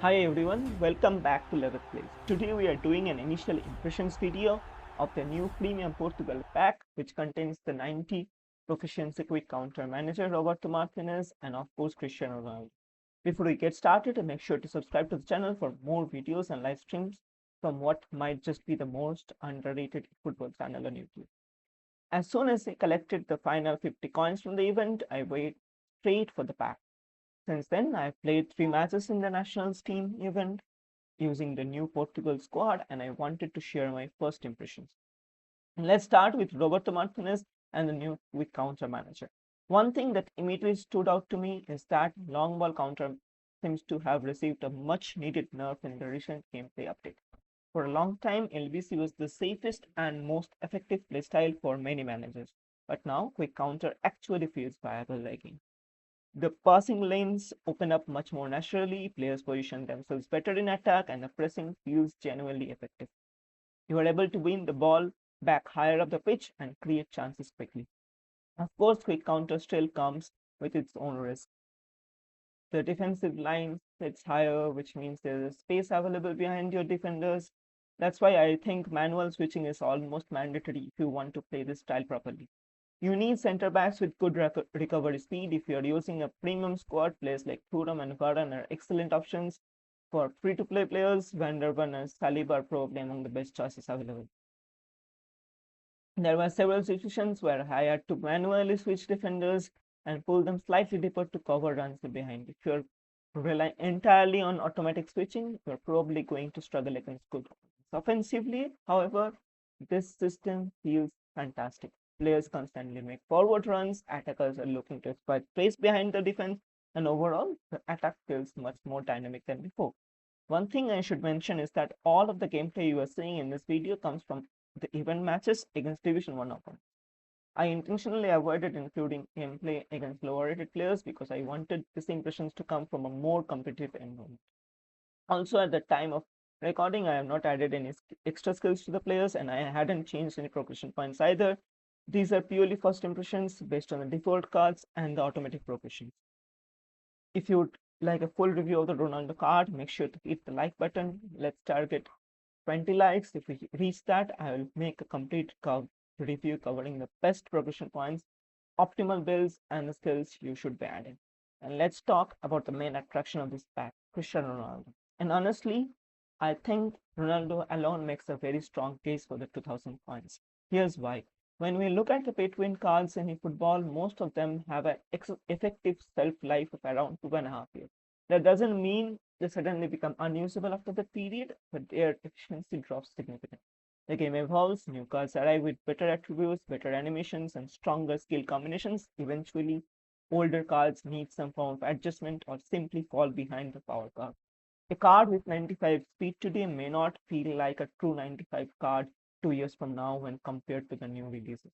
Hi everyone, welcome back to Level Plays. Today we are doing an initial impressions video of the new Premium Portugal pack, which contains the 90 proficiency quick counter manager Roberto Martinez and of course Cristiano Ronaldo. Before we get started, make sure to subscribe to the channel for more videos and live streams from what might just be the most underrated football channel on YouTube. As soon as I collected the final 50 coins from the event, I went straight for the pack. Since then, I've played 3 matches in the nationals team event using the new Portugal squad, and I wanted to share my first impressions. Let's start with Roberto Martinez and the new quick counter manager. One thing that immediately stood out to me is that long ball counter seems to have received a much needed nerf in the recent gameplay update. For a long time, LBC was the safest and most effective playstyle for many managers, but now quick counter actually feels viable again. The passing lanes open up much more naturally, players position themselves better in attack, and the pressing feels genuinely effective. You are able to win the ball back higher up the pitch and create chances quickly. Of course, quick counter still comes with its own risk. The defensive line sits higher, which means there is space available behind your defenders. That's why I think manual switching is almost mandatory if you want to play this style properly. You need center backs with good recovery speed. If you're using a premium squad, players like Thuram and Varane are excellent options. For free-to-play players, Van der Ven and Saliba are probably among the best choices available. There were several situations where I had to manually switch defenders and pull them slightly deeper to cover runs behind. If you're relying entirely on automatic switching, you're probably going to struggle against good opponents. Offensively, however, this system feels fantastic. Players constantly make forward runs, attackers are looking to exploit space behind the defense, and overall, the attack feels much more dynamic than before. One thing I should mention is that all of the gameplay you are seeing in this video comes from the event matches against Division 1 opponents. I intentionally avoided including gameplay against lower rated players because I wanted these impressions to come from a more competitive environment. Also, at the time of recording, I have not added any extra skills to the players and I hadn't changed any progression points either. These are purely first impressions based on the default cards and the automatic progressions. If you would like a full review of the Ronaldo card, make sure to hit the like button. Let's target 20 likes. If we reach that, I will make a complete review covering the best progression points, optimal builds, and the skills you should be adding. And let's talk about the main attraction of this pack, Cristiano Ronaldo. And honestly, I think Ronaldo alone makes a very strong case for the 2000 points. Here's why. When we look at the pay to win cards in football, most of them have an effective shelf life of around 2.5 years. That doesn't mean they suddenly become unusable after that period, but their efficiency drops significantly. The game evolves, new cards arrive with better attributes, better animations, and stronger skill combinations. Eventually, older cards need some form of adjustment or simply fall behind the power curve. A card with 95 speed today may not feel like a true 95 card 2 years from now when compared to the new releases.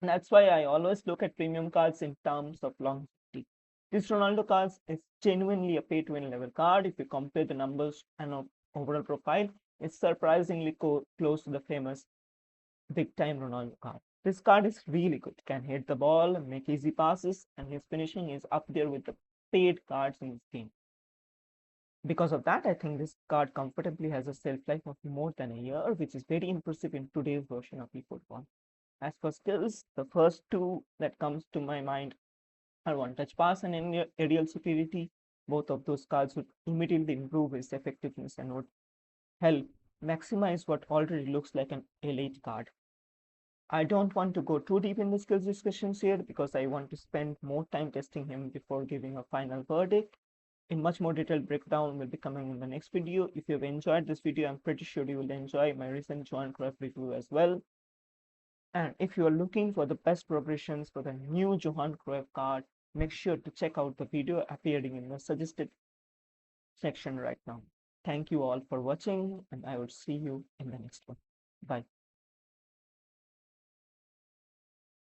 And that's why I always look at premium cards in terms of longevity. This Ronaldo card is genuinely a pay to win level card. If you compare the numbers and overall profile, it's surprisingly close to the famous big time Ronaldo card. This card is really good, can hit the ball, make easy passes, and his finishing is up there with the paid cards in this game. Because of that, I think this card comfortably has a shelf life of more than a year, which is very impressive in today's version of eFootball. As for skills, the first two that comes to my mind are one touch pass and aerial superiority. Both of those cards would immediately improve his effectiveness and would help maximize what already looks like an elite card. I don't want to go too deep in the skills discussions here because I want to spend more time testing him before giving a final verdict. A much more detailed breakdown will be coming in the next video. If you've enjoyed this video, I'm pretty sure you will enjoy my recent Johan Cruyff review as well. And if you are looking for the best progressions for the new Johan Cruyff card, make sure to check out the video appearing in the suggested section right now. Thank you all for watching, and I will see you in the next one. Bye.